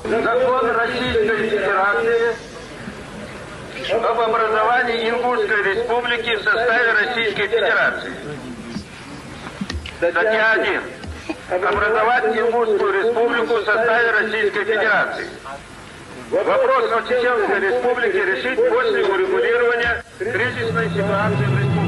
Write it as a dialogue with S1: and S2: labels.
S1: Закон Российской Федерации об образовании Ингушской Республики в составе Российской Федерации. Статья 1. Образовать Ингушскую Республику в составе Российской Федерации. Вопрос о Чеченской Республике решить после урегулирования кризисной ситуации в республике.